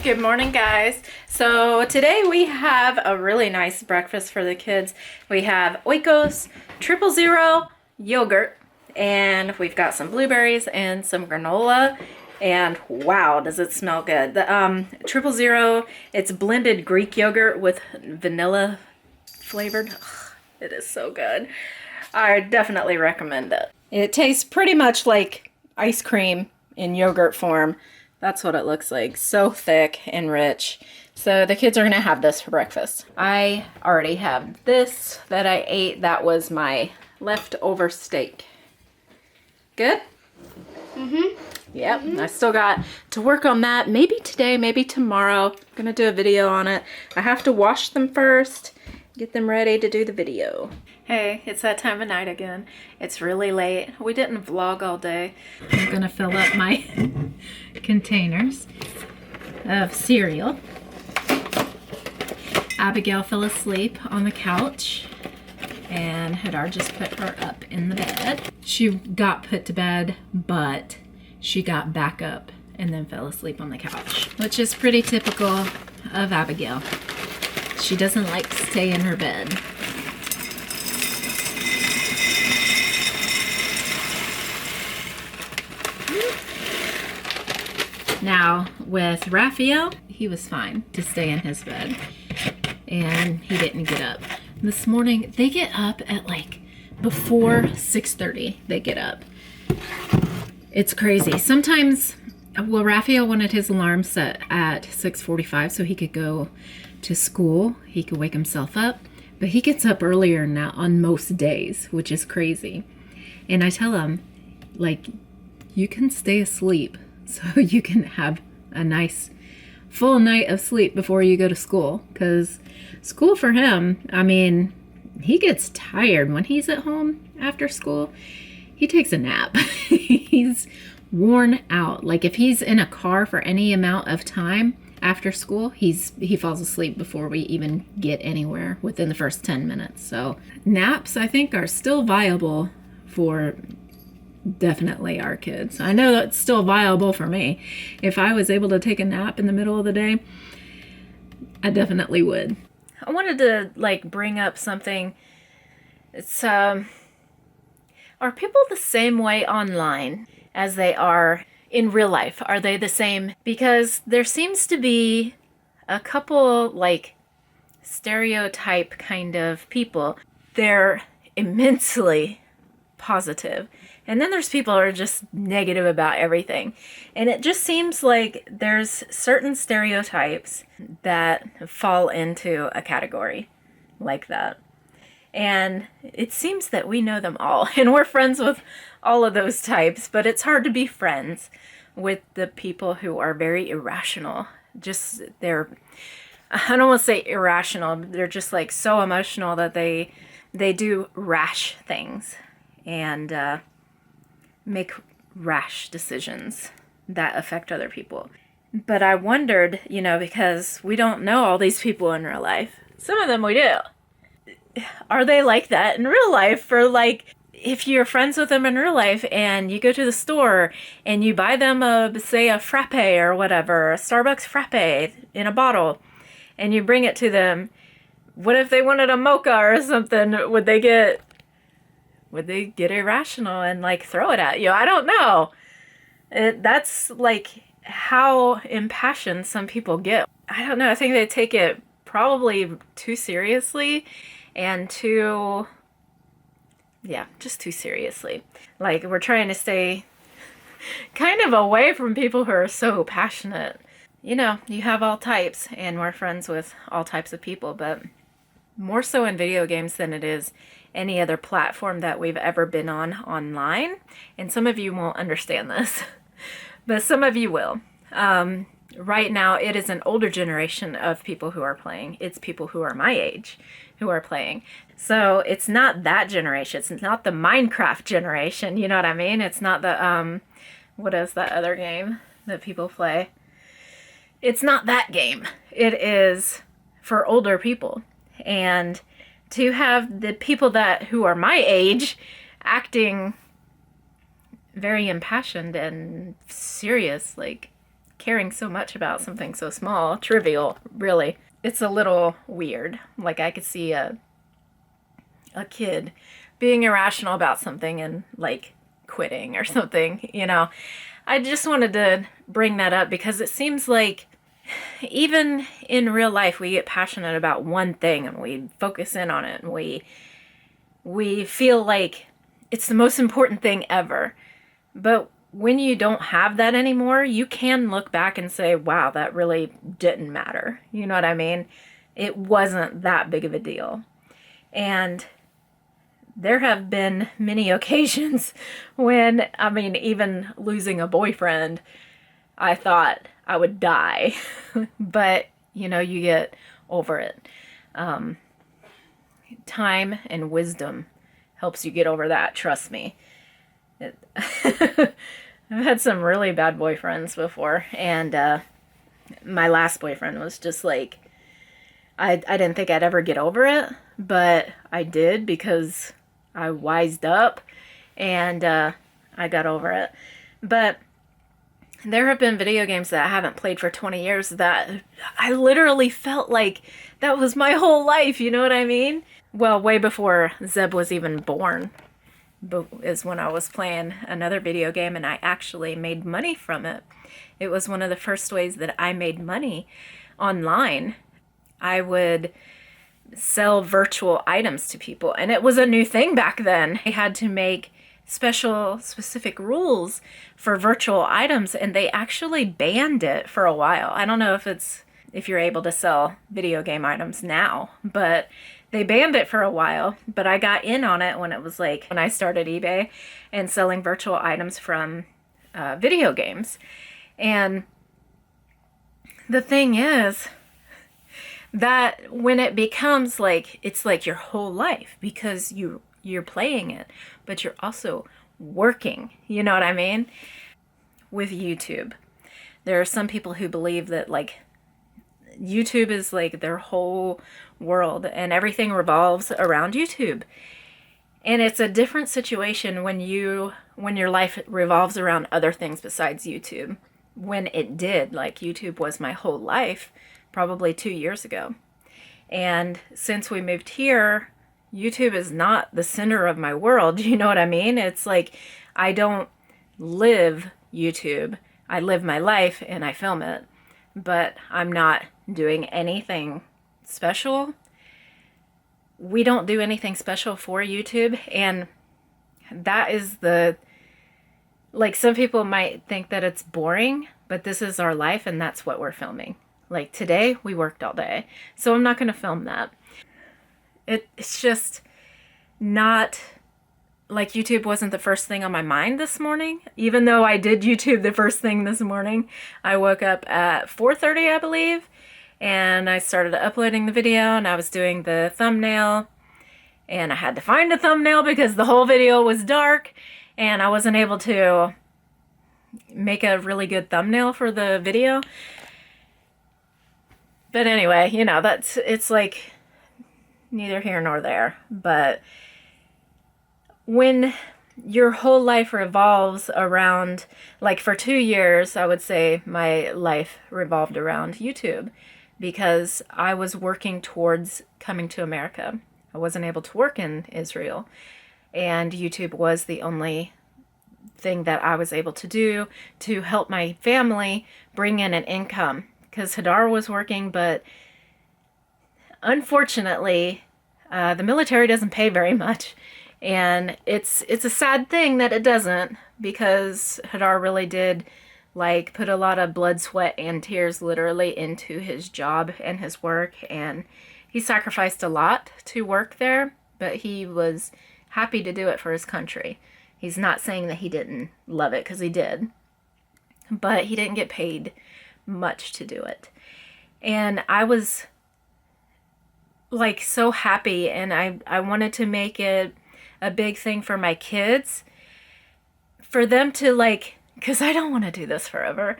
Good morning, guys. So today we have a really nice breakfast for the kids. We have Oikos, 000 yogurt, and we've got some blueberries and some granola. And wow, does it smell good. The 000, it's blended Greek yogurt with vanilla flavored. Ugh, it is so good. I definitely recommend it. It tastes pretty much like ice cream in yogurt form. That's what it looks like. So thick and rich. So the kids are going to have this for breakfast. I already have this that I ate. That was my leftover steak. Good? Mm-hmm. Yep. Mm-hmm. I still got to work on that. Maybe today, maybe tomorrow. I'm going to do a video on it. I have to wash them first. Get them ready to do the video. Hey, it's that time of night again. It's really late. We didn't vlog all day. I'm gonna fill up my containers of cereal. Abigail fell asleep on the couch and Hadar just put her up in the bed. She got put to bed, but she got back up and then fell asleep on the couch, which is pretty typical of Abigail. She doesn't like to stay in her bed. Now, with Rafael, he was fine to stay in his bed, and he didn't get up. This morning, they get up at like before 6:30, they get up. It's crazy. Sometimes, well, Rafael wanted his alarm set at 6:45 so he could go to school. He could wake himself up, but he gets up earlier now on most days, which is crazy. And I tell him, like, you can stay asleep so you can have a nice full night of sleep before you go to school. Because school for him, I mean, he gets tired when he's at home after school. He takes a nap. He's worn out. Like if he's in a car for any amount of time after school, he falls asleep before we even get anywhere within the first 10 minutes. So naps, I think, are still viable for definitely our kids. I know that's still viable for me. If I was able to take a nap in the middle of the day, I definitely would. I wanted to bring up something. It's are people the same way online as they are in real life? Are they the same? Because there seems to be a couple stereotype kind of people. They're immensely positive. And then there's people who are just negative about everything. And it just seems like there's certain stereotypes that fall into a category like that. And it seems that we know them all. And we're friends with all of those types. But it's hard to be friends with the people who are very irrational. I don't want to say irrational. They're just so emotional that they do rash things. And make rash decisions that affect other people. But I wondered, because we don't know all these people in real life. Some of them we do. Are they like that in real life? Or if you're friends with them in real life and you go to the store and you buy them say a frappe or whatever, a Starbucks frappe in a bottle, and you bring it to them, what if they wanted a mocha or something? Would they get irrational and throw it at you? I don't know. That's how impassioned some people get. I don't know. I think they take it probably too seriously and just too seriously. We're trying to stay kind of away from people who are so passionate. You have all types, and we're friends with all types of people, but more so in video games than it is any other platform that we've ever been on online. And some of you won't understand this, but some of you will. Right now, it is an older generation of people who are playing. It's people who are my age who are playing. So it's not that generation. It's not the Minecraft generation. You know what I mean? It's not the, what is that other game that people play? It's not that game. It is for older people. And to have the people who are my age acting very impassioned and serious, caring so much about something so small, trivial, really. It's a little weird. Like, I could see a kid being irrational about something and, like, quitting or something, you know. I just wanted to bring that up because it seems like even in real life we get passionate about one thing and we focus in on it and we feel like it's the most important thing ever. But when you don't have that anymore, you can look back and say, wow, that really didn't matter. You know what I mean? It wasn't that big of a deal. And there have been many occasions when, I mean, even losing a boyfriend, I thought I would die. But, you know, you get over it. Time and wisdom helps you get over that, trust me. I've had some really bad boyfriends before, and my last boyfriend was just like, I didn't think I'd ever get over it, but I did because I wised up, and I got over it. But there have been video games that I haven't played for 20 years that I literally felt like that was my whole life, you know what I mean? Well, way before Zeb was even born is when I was playing another video game, and I actually made money from it. It was one of the first ways that I made money online. I would sell virtual items to people, and it was a new thing back then. I had to make specific rules for virtual items, and they actually banned it for a while. I don't know if you're able to sell video game items now, but they banned it for a while. But I got in on it when I started eBay and selling virtual items from video games. And the thing is that when it becomes like, it's like your whole life, because you're playing it, but you're also working, you know what I mean? With YouTube, there are some people who believe that like YouTube is like their whole world and everything revolves around YouTube. And it's a different situation when your life revolves around other things besides YouTube. When it did, like YouTube was my whole life probably 2 years ago. And since we moved here, YouTube is not the center of my world. You know what I mean? It's like I don't live YouTube. I live my life and I film it, but I'm not doing anything special. We don't do anything special for YouTube, and that is like, some people might think that it's boring, but this is our life and that's what we're filming. Like today, we worked all day, so I'm not going to film that. It's just not like YouTube wasn't the first thing on my mind this morning. Even though I did YouTube the first thing this morning, I woke up at 4:30, I believe, and I started uploading the video, and I was doing the thumbnail, and I had to find a thumbnail because the whole video was dark, and I wasn't able to make a really good thumbnail for the video. But anyway, you know, it's like neither here nor there. But when your whole life revolves around, like for 2 years, I would say my life revolved around YouTube because I was working towards coming to America. I wasn't able to work in Israel, and YouTube was the only thing that I was able to do to help my family bring in an income, because Hadar was working, but unfortunately, the military doesn't pay very much, and it's a sad thing that it doesn't, because Hadar really did like put a lot of blood, sweat, and tears literally into his job and his work, and he sacrificed a lot to work there, but he was happy to do it for his country. He's not saying that he didn't love it, because he did, but he didn't get paid much to do it. And I was like so happy, and I wanted to make it a big thing for my kids, for them to like, because I don't want to do this forever.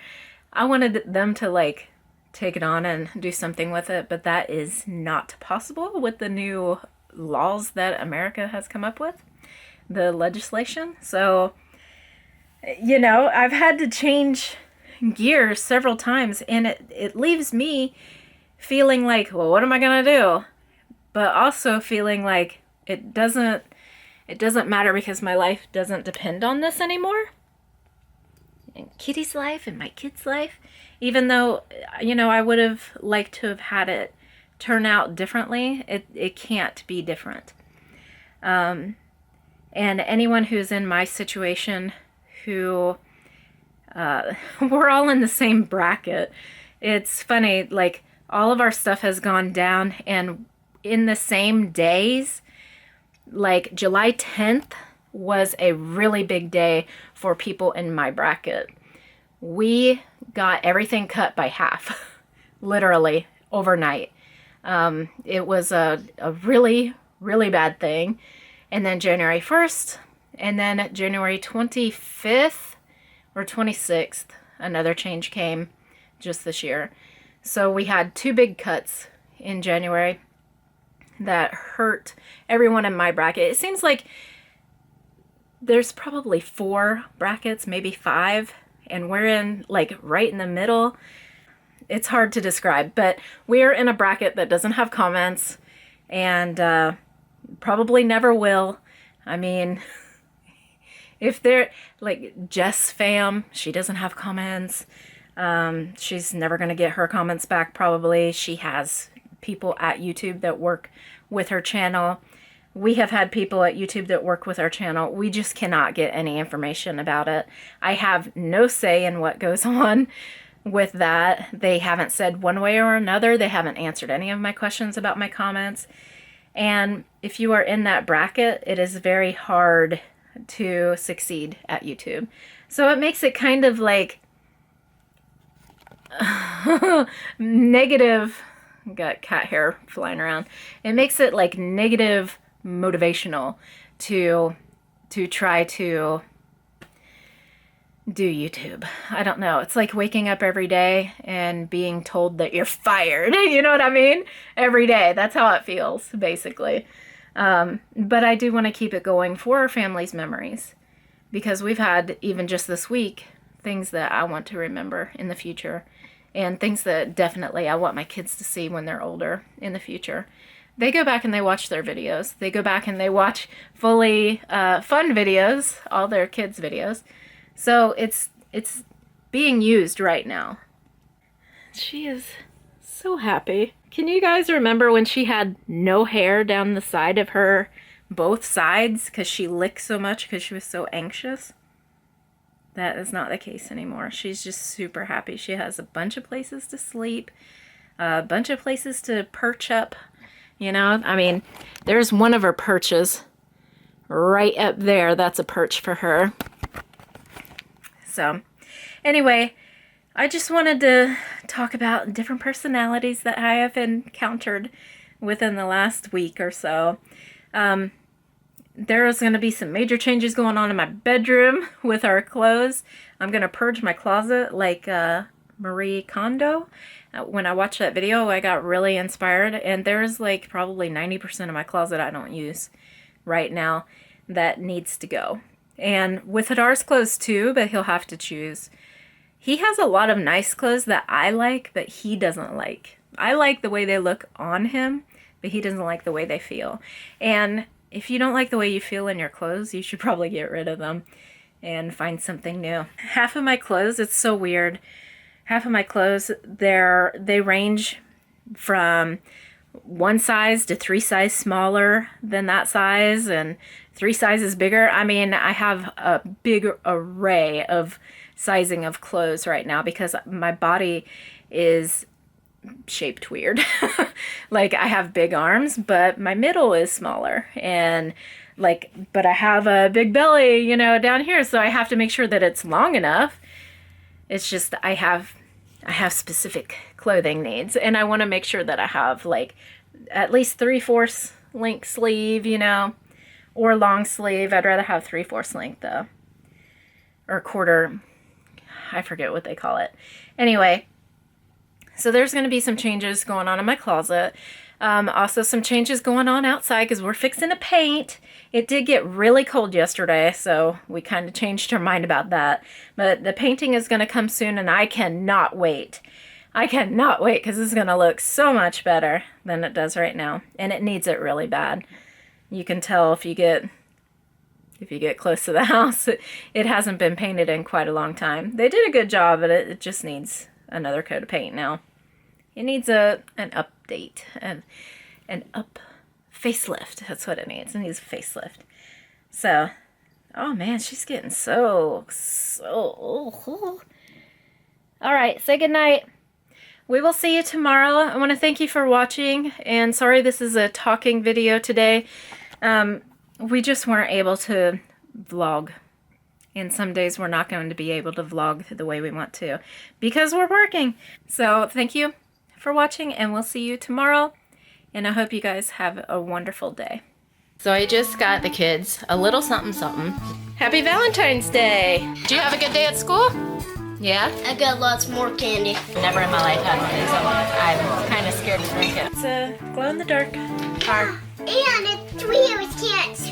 I wanted them to like take it on and do something with it, but that is not possible with the new laws that America has come up with, the legislation. So, you know, I've had to change gears several times, and it leaves me feeling like, well, what am I gonna do? But also feeling like it doesn't matter because my life doesn't depend on this anymore. And Kitty's life and my kid's life, even though, you know, I would have liked to have had it turn out differently, it can't be different. And anyone who's in my situation who, we're all in the same bracket. It's funny, like, all of our stuff has gone down, and in the same days, like July 10th was a really big day for people in my bracket. We got everything cut by half, literally overnight. It was a really, really bad thing. And then January 1st, and then January 25th or 26th, another change came just this year. So we had 2 big cuts in January that hurt everyone in my bracket. It seems like there's probably 4 brackets, maybe 5, and we're in like right in the middle. It's hard to describe, but we're in a bracket that doesn't have comments, and probably never will. I mean, if they're like Jess fam, she doesn't have comments. She's never going to get her comments back probably. She has people at YouTube that work with her channel. We have had people at YouTube that work with our channel. We just cannot get any information about it. I have no say in what goes on with that. They haven't said one way or another. They haven't answered any of my questions about my comments. And if you are in that bracket, it is very hard to succeed at YouTube. So it makes it kind of like negative. Got cat hair flying around. It makes it like negative motivational to try to do YouTube. I don't know. It's like waking up every day and being told that you're fired. You know what I mean? Every day. That's how it feels, basically. But I do want to keep it going for our family's memories, because we've had, even just this week, things that I want to remember in the future, and things that definitely I want my kids to see when they're older in the future. They go back and they watch their videos. They go back and they watch FoolyFun videos, all their kids' videos. So it's being used right now. She is so happy. Can you guys remember when she had no hair down the side of her, both sides, because she licked so much because she was so anxious? That is not the case anymore. She's just super happy. She has a bunch of places to sleep, a bunch of places to perch up. You know, I mean, there's one of her perches right up there. That's a perch for her. So, anyway, I just wanted to talk about different personalities that I have encountered within the last week or so. There's going to be some major changes going on in my bedroom with our clothes. I'm going to purge my closet like Marie Kondo. When I watched that video, I got really inspired, and there's like probably 90% of my closet I don't use right now that needs to go. And with Hadar's clothes too, but he'll have to choose. He has a lot of nice clothes that I like, but he doesn't like. I like the way they look on him, but he doesn't like the way they feel. And if you don't like the way you feel in your clothes, you should probably get rid of them and find something new. Half of my clothes, it's so weird. Half of my clothes, they range from 1 size to 3 sizes smaller than that size, and 3 sizes bigger. I mean, I have a big array of sizing of clothes right now because my body is shaped weird. Like, I have big arms, but my middle is smaller, and like, but I have a big belly, you know, down here, so I have to make sure that it's long enough. It's just I have specific clothing needs, and I want to make sure that I have like at least 3/4 length sleeve, you know, or long sleeve. I'd rather have 3/4 length though, or quarter. I forget what they call it. Anyway, so there's going to be some changes going on in my closet. Also some changes going on outside because we're fixing to paint. It did get really cold yesterday, so we kind of changed our mind about that. But the painting is going to come soon, and I cannot wait. I cannot wait because it's going to look so much better than it does right now. And it needs it really bad. You can tell if you get close to the house, it hasn't been painted in quite a long time. They did a good job, but it just needs another coat of paint now. It needs an update, an facelift. That's what it needs. It needs a facelift. So, oh man, she's getting so. All right, say goodnight. We will see you tomorrow. I want to thank you for watching, and sorry this is a talking video today. We just weren't able to vlog, and some days we're not going to be able to vlog the way we want to because we're working. So thank you for watching, and we'll see you tomorrow, and I hope you guys have a wonderful day. So I just got the kids a little something something. Happy Valentine's Day! Did you have a good day at school? Yeah? I got lots more candy. Never in my life had one of these. I'm kind of scared to drink it. It's a glow-in-the-dark car. And it's 3 hours can't